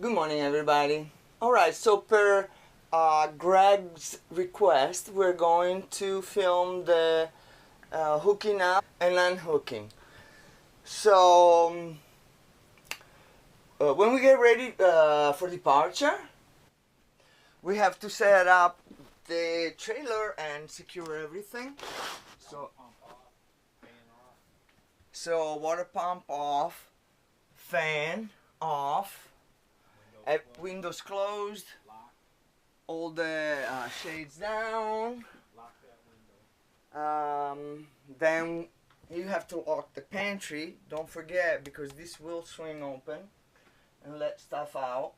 Good morning, everybody. All right, so per Greg's request, we're going to film the hooking up and unhooking. So when we get ready for departure, we have to set up the trailer and secure everything. So water pump off, fan off, windows closed, all the shades down. Then you have to lock the pantry. Don't forget, because this will swing open and let stuff out.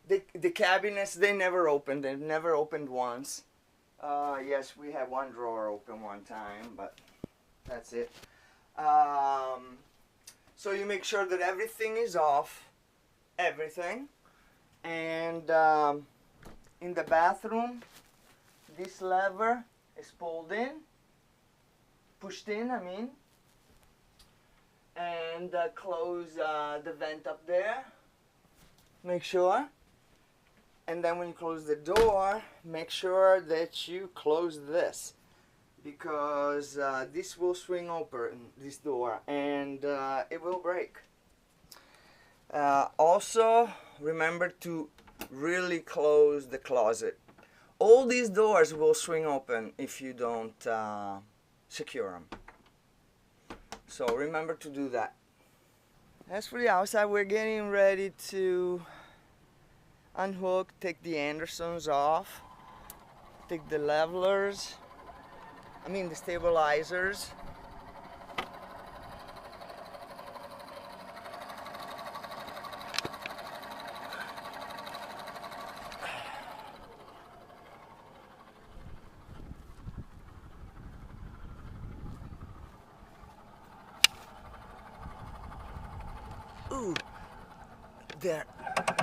The cabinets, they never opened. They've never opened once. Yes, we had one drawer open one time, but that's it. So you make sure that everything is off, everything. And in the bathroom, this lever is pulled in, pushed in, and close the vent up there. Make sure. And then when you close the door, make sure that you close this, because this will swing open, this door, and it will break. Also, remember to really close the closet. All these doors will swing open if you don't secure them. So remember to do that. As for the outside, we're getting ready to unhook, take the Andersons off, take the levelers, the stabilizers. Ooh, they're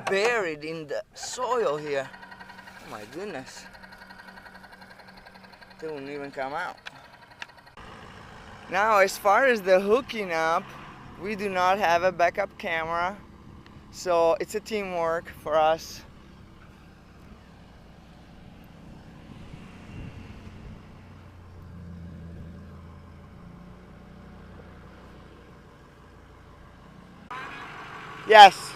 buried in the soil here. Oh my goodness. They won't even come out. Now, as far as the hooking up, we do not have a backup camera, so it's a teamwork for us. Yes.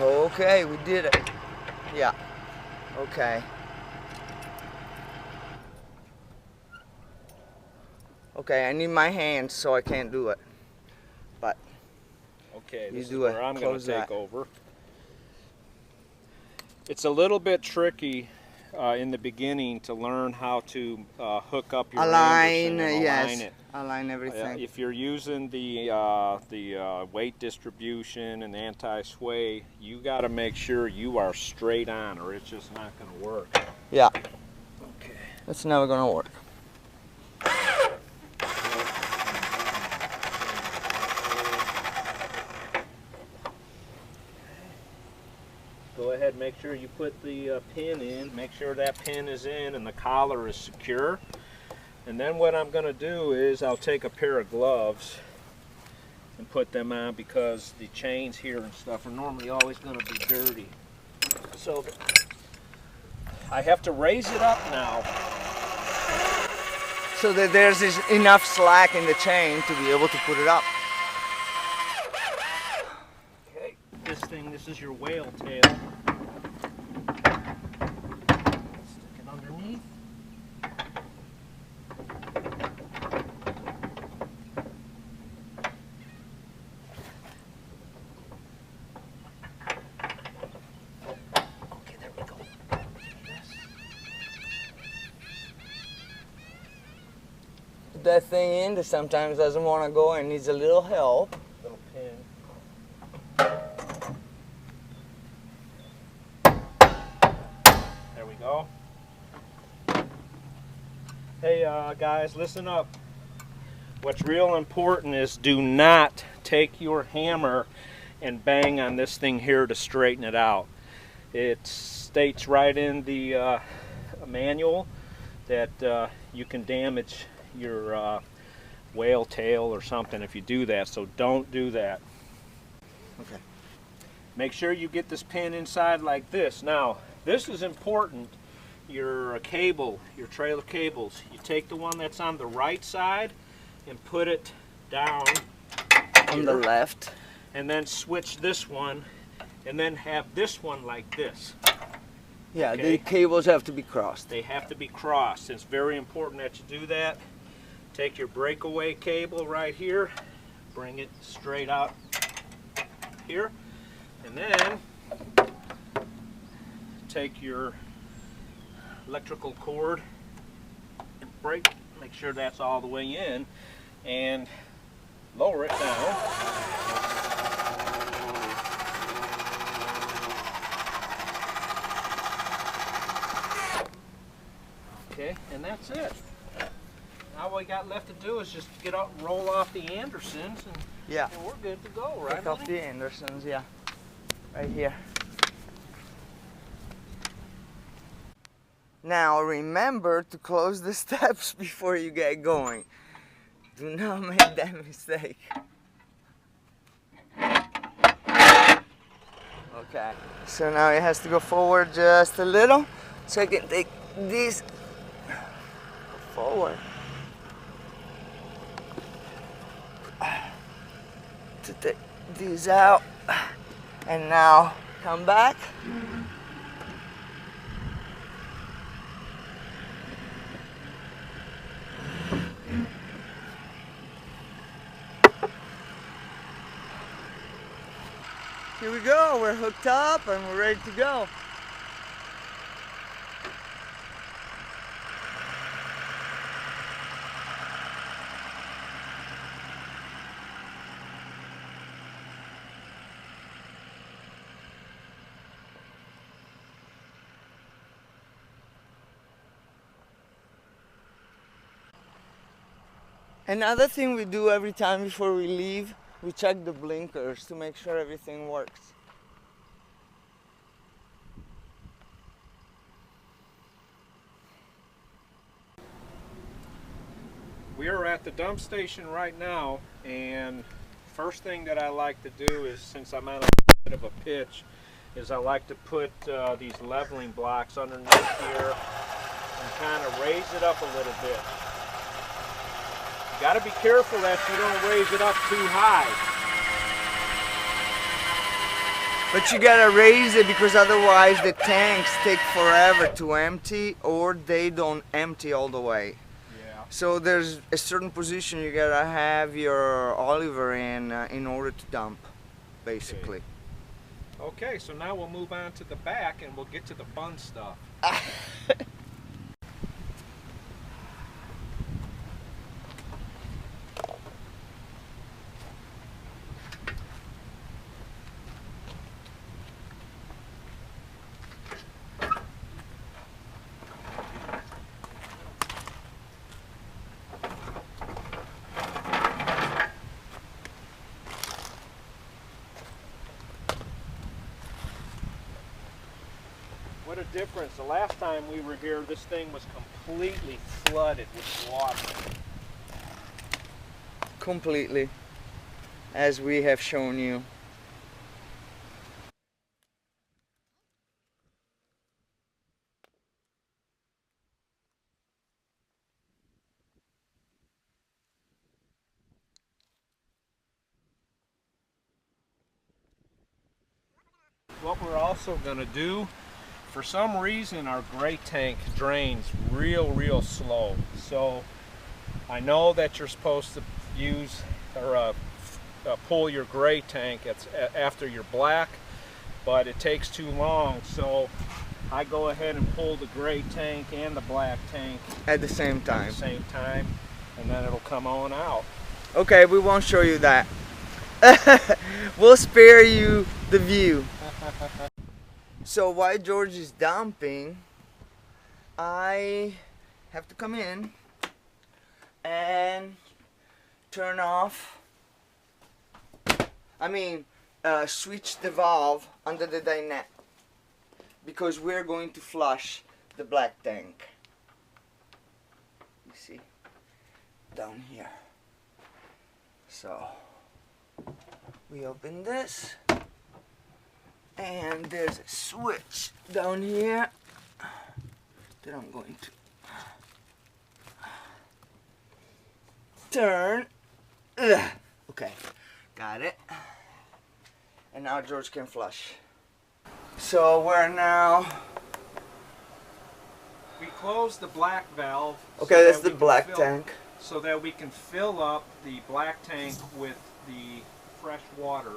Okay, we did it. Yeah. Okay. Okay, I need my hands, so I can't do it. But okay, you this do is it. where I'm going to take that. over. It's a little bit tricky in the beginning to learn how to hook up your align, Anderson and align it. Align everything. If you're using the weight distribution and anti-sway, you got to make sure you are straight on, or it's just not going to work. Yeah. Okay. It's never going to work. Go ahead, make sure you put the pin in, make sure that pin is in and the collar is secure. And then what I'm going to do is I'll take a pair of gloves and put them on, because the chains here and stuff are normally always going to be dirty. So I have to raise it up now, so that there's enough slack in the chain to be able to put it up. Okay, this is your whale tail. Stick it underneath. Okay, there we go. Put that thing in that sometimes doesn't want to go and needs a little help. Little pin. There we go. Hey guys, listen up. What's real important is do not take your hammer and bang on this thing here to straighten it out. It states right in the manual that you can damage your whale tail or something if you do that, so don't do that. Okay. Make sure you get this pin inside like this. Now, this is important. Your cable, your trailer cables, you take the one that's on the right side and put it down On the left. and then switch this one and then have this one like this. Yeah, Okay. the cables have to be crossed. They have to be crossed. It's very important that you do that. Take your breakaway cable right here, bring it straight out here, and then take your electrical cord, break, make sure that's all the way in, and lower it down. Okay, and that's it. Now all we got left to do is just get out, roll off the Andersons, and, Yeah. and we're good to go, right? Take off honey? the Andersons, yeah. Right here. Now remember to close the steps before you get going. Do not make that mistake. Okay. So now it has to go forward just a little. So I can take this forward. To take these out. And now come back. Here we go, we're hooked up and we're ready to go. Another thing we do every time before we leave, we check the blinkers to make sure everything works. We are at the dump station right now, and first thing that I like to do is, since I'm on a bit of a pitch, is I like to put these leveling blocks underneath here and kind of raise it up a little bit. You got to be careful that you don't raise it up too high. But you gotta raise it because otherwise the tanks take forever to empty or they don't empty all the way. Yeah. So there's a certain position you gotta have your Oliver in order to dump, basically. Okay, so now we'll move on to the back and we'll get to the fun stuff. What a difference. The last time we were here, this thing was completely flooded with water. Completely, as we have shown you. What we're also going to do, for some reason our gray tank drains real slow. So I know that you're supposed to use or pull your gray tank after your black, but it takes too long. So I go ahead and pull the gray tank and the black tank At the same at time. the same time, and then it'll come on out. Okay, we won't show you that. We'll spare you the view. So while George is dumping, I have to come in and turn off, switch the valve under the dinette because we're going to flush the black tank. You see, down here. So we open this, and there's a switch down here that I'm going to turn. Ugh. Okay, got it. And now George can flush. So we're now... We close the black valve. Okay, that's the black tank. So that we can fill up the black tank with the fresh water.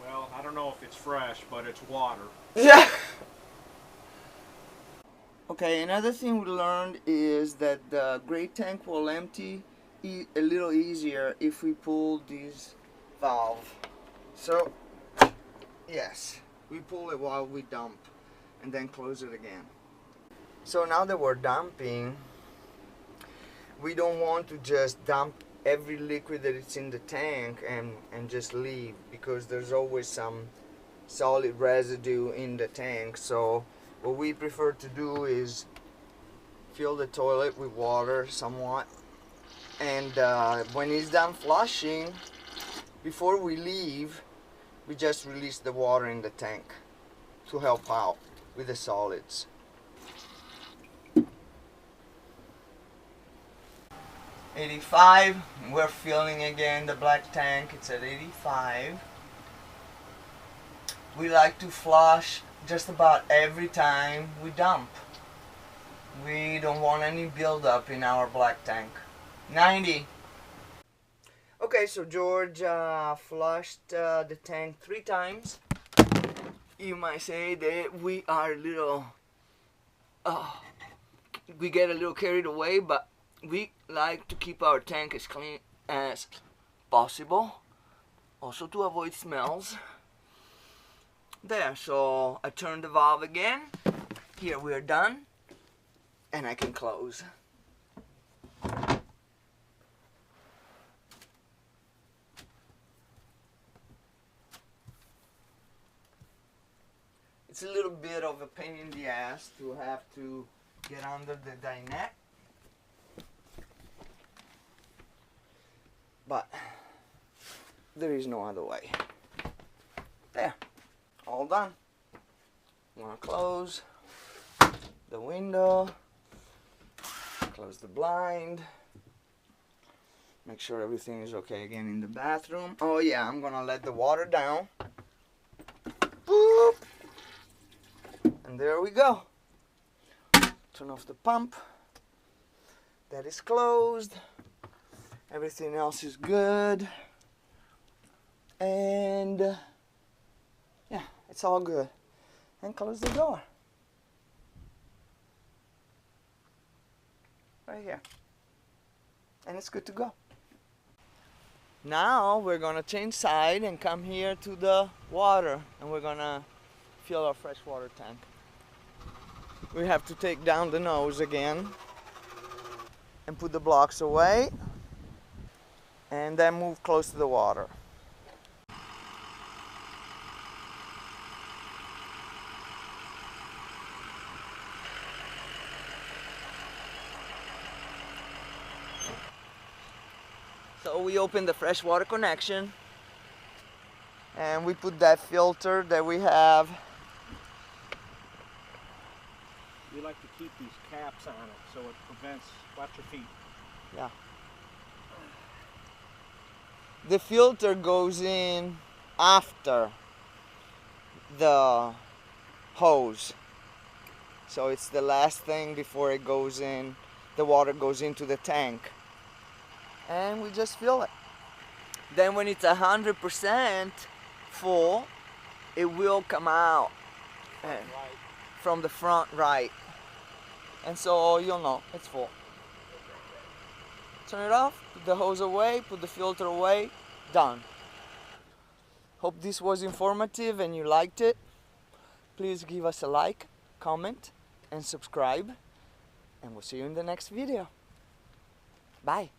Well, I don't know if it's fresh, but it's water. Yeah. Okay, another thing we learned is that the gray tank will empty a little easier if we pull this valve. So, yes, we pull it while we dump and then close it again. So now that we're dumping, we don't want to just dump every liquid that is in the tank and just leave, because there's always some solid residue in the tank. So what we prefer to do is fill the toilet with water somewhat, and when it's done flushing, before we leave, we just release the water in the tank to help out with the solids. $85, we're filling again the black tank. It's at 85. We like to flush just about every time we dump. We don't want any buildup in our black tank. 90. Okay, so George flushed the tank 3 times. You might say that we are a little, we get a little carried away, but we like to keep our tank as clean as possible, also to avoid smells. There, so I turn the valve again. Here we are done, and I can close. It's a little bit of a pain in the ass to have to get under the dinette, but there is no other way. There, all done. I'm gonna close the window, close the blind, make sure everything is okay again in the bathroom. Oh yeah, I'm gonna let the water down. Boop. And there we go. Turn off the pump. That is closed. Everything else is good. And yeah, it's all good. And close the door. Right here. And it's good to go. Now we're gonna change side and come here to the water, and we're gonna fill our freshwater tank. We have to take down the nose again and put the blocks away, and then move close to the water. So we open the freshwater connection, and we put that filter that we have. We like to keep these caps on it so it prevents, watch your feet. Yeah. The filter goes in after the hose. So it's the last thing before it goes in, the water goes into the tank. And we just fill it. Then when it's 100% full, it will come out from the front right. And so you'll know it's full. Turn it off, put the hose away, put the filter away, done. Hope this was informative and you liked it. Please give us a like, comment, and subscribe. And we'll see you in the next video. Bye.